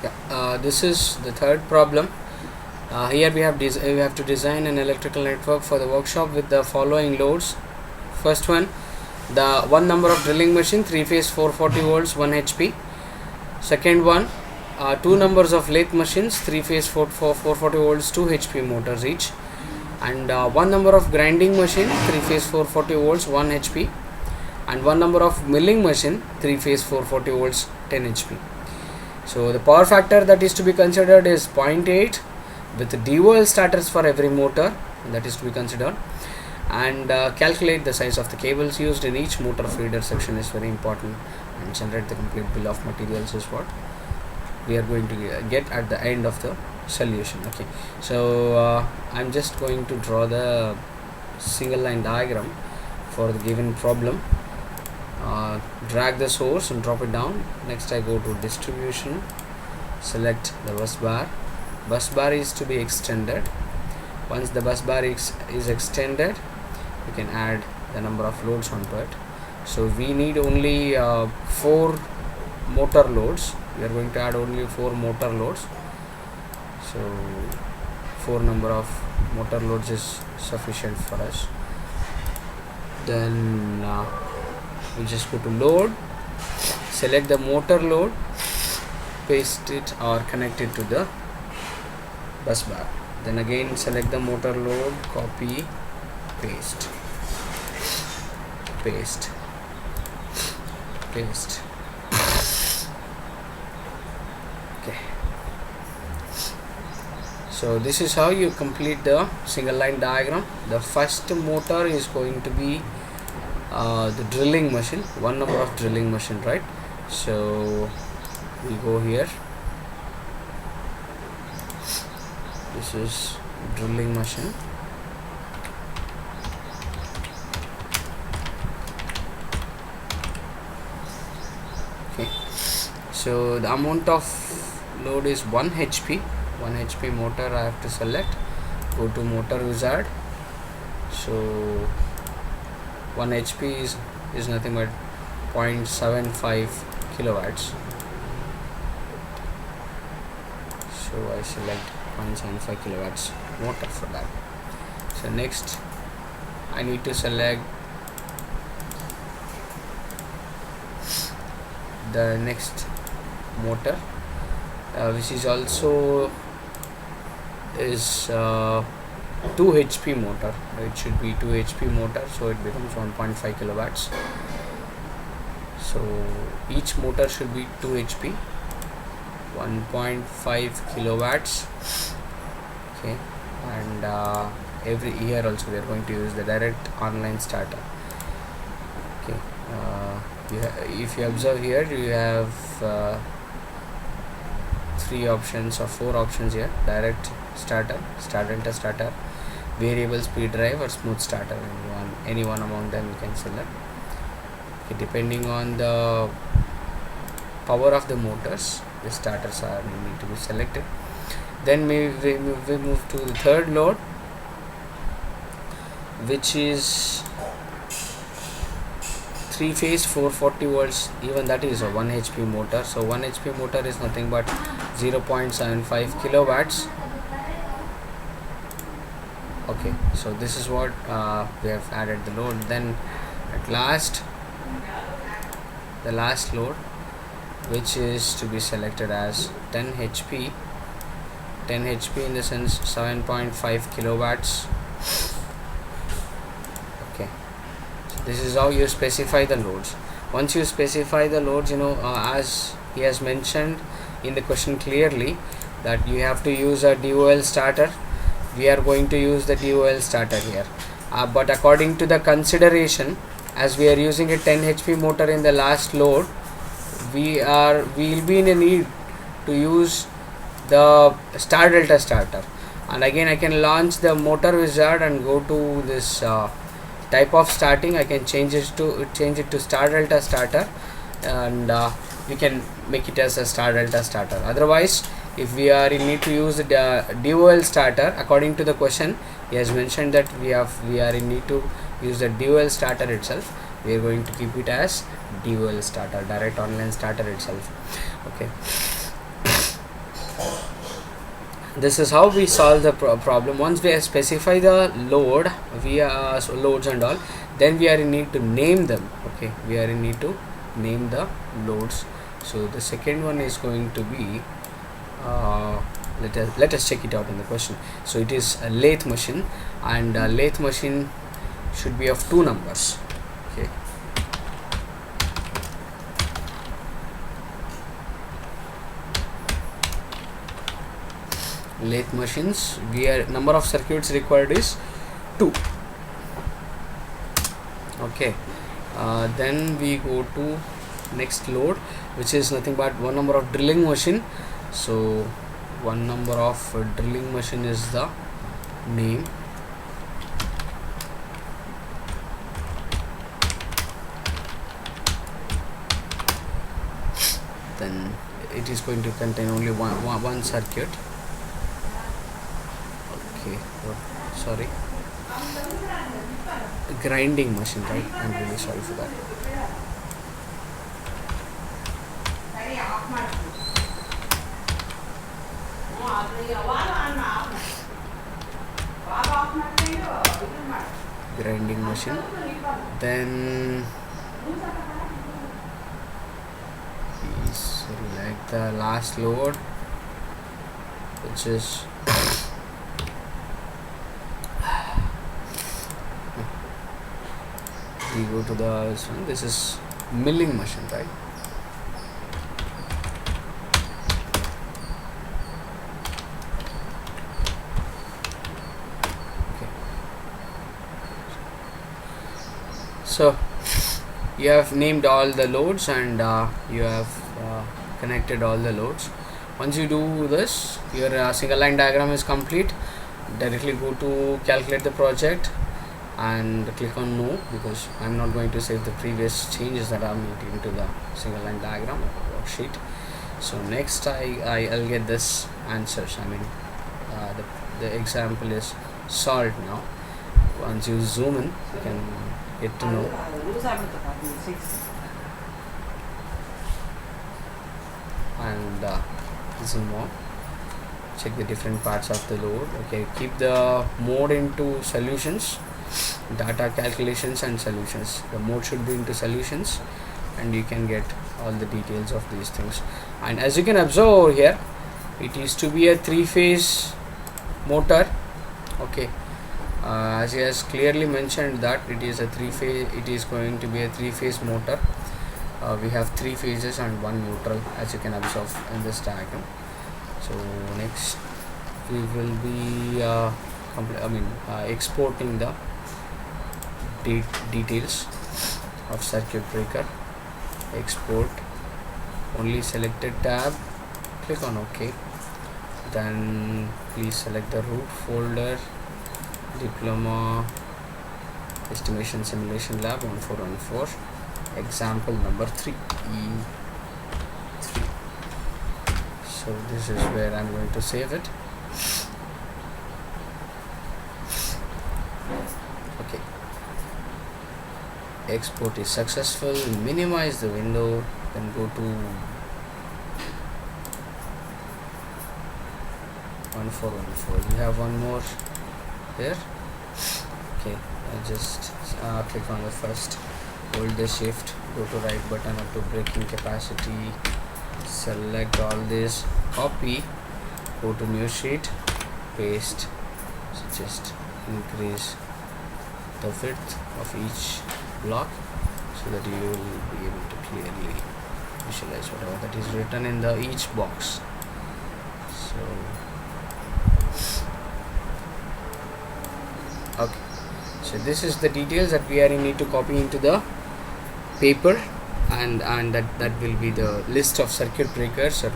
Yeah, this is the third problem. Here we have to design an electrical network for the workshop with the following loads. First one, the one number of drilling machine, 3-phase 440 volts 1 HP. Second one, two numbers of lathe machines, 3-phase 440 volts 2 HP motors each. And one number of grinding machine, 3-phase 440 volts 1 HP. And one number of milling machine, 3-phase 440 volts 10 HP. So the power factor that is to be considered is 0.8 with DOL starters for every motor that is to be considered, and calculate the size of the cables used in each motor feeder section is very important, and generate the complete bill of materials is what we are going to get at the end of the solution. Okay, so I'm just going to draw the single line diagram for the given problem. Drag the source and drop it down. Next I go to distribution, select the bus bar. Bus bar is to be extended. Once the bus bar is extended, you can add the number of loads onto it. So we need only 4 motor loads. We are going to add only 4 motor loads. So 4 number of motor loads is sufficient for us. Then we just go to load, select the motor load, paste it or connect it to the bus bar. Then again select the motor load, copy, paste, paste, paste. Okay, so this is how you complete the single line diagram. The first motor is going to be the drilling machine, one number of drilling machine, right? So we go here, this is drilling machine. Okay, so the amount of load is 1 HP. 1 HP motor I have to select. Go to motor wizard. So 1 HP is nothing but 0.75 kilowatts. So I select 0.75 kilowatts motor for that. So next I need to select the next motor, which is also is 2 HP motor. It should be 2 HP motor, so it becomes 1.5 kilowatts. So each motor should be 2 HP, 1.5 kilowatts. Okay, and every year also we are going to use the direct online starter. Okay, if you observe here, you have 3 options or 4 options here: direct starter, starter starter, variable speed drive, or smooth starter. Any one among them you can select. Okay, depending on the power of the motors, the starters are need to be selected. Then we move to the third load, which is 3-phase 440 volts. Even that is a 1 HP motor. So 1 HP motor is nothing but 0.75 kilowatts. Okay, so this is what we have added the load. Then at last, the last load, which is to be selected as 10 HP. 10 HP in the sense 7.5 kilowatts. Okay, so this is how you specify the loads. Once you specify the loads, as he has mentioned in the question clearly, that you have to use a DOL starter. We are going to use the DOL starter here, but according to the consideration, as we are using a 10 HP motor in the last load, we will be in a need to use the star delta starter. And again I can launch the motor wizard and go to this type of starting. I can change it to star delta starter, and we can make it as a star delta starter. Otherwise, if we are in need to use the DOL starter, according to the question, he has mentioned that we are in need to use the DOL starter itself. We are going to keep it as DOL starter, direct online starter itself. Okay. this is how we solve the problem. Once we specify the load, loads and all, then we are in need to name them. Okay, we are in need to name the loads. So the second one is going to be let us check it out in the question. So it is a lathe machine, and lathe machine should be of 2 numbers. Okay, lathe machines, number of circuits required is 2. Okay, then we go to next load, which is nothing but 1 number of drilling machine. So 1 number of drilling machine is the name. Then it is going to contain only one circuit. Okay, sorry, grinding machine, right? I'm really sorry for that. Grinding machine. Then select the last load, which is we go to this is milling machine, right? Okay, so you have named all the loads, and you have connected all the loads. Once you do this, your single line diagram is complete. Directly go to calculate the project and click on no, because I'm not going to save the previous changes that I'm making to the single line diagram worksheet. So next I'll get this answers. I mean, the example is solved now. Once you zoom in, you can get to know. And zoom out, check the different parts of the load. Okay, keep the mode into solutions, data calculations and solutions. The mode should be into solutions, and you can get all the details of these things. And as you can observe over here, it is to be a 3-phase motor. Okay, as he has clearly mentioned that it is a 3-phase, it is going to be a 3-phase motor. We have 3 phases and 1 neutral, as you can observe in this diagram. So next we will be exporting the details of circuit breaker. Export, only selected tab, click on OK. Then please select the root folder, diploma estimation simulation lab 1414, example number 3, E3. So this is where I'm going to save it. Okay, export is successful. Minimize the window, then go to 1414. We have one more here. Okay, I just click on the first, hold the shift, go to right button up to breaking capacity, select all this, copy, go to new sheet, paste. So just increase the width of each block so that you will be able to clearly visualize whatever that is written in the each box. So okay, so this is the details that we are in need to copy into the paper, and that will be the list of circuit breakers or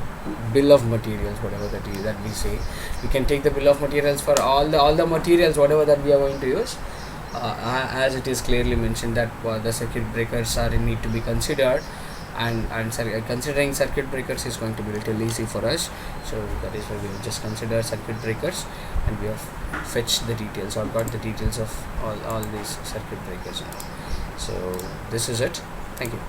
bill of materials, whatever that is that we say. We can take the bill of materials for all the materials whatever that we are going to use, as it is clearly mentioned that the circuit breakers are in need to be considered, and considering circuit breakers is going to be a little easy for us. So that is why we have just considered circuit breakers, and we have fetched the details or got the details of all these circuit breakers. So this is it. Thank you.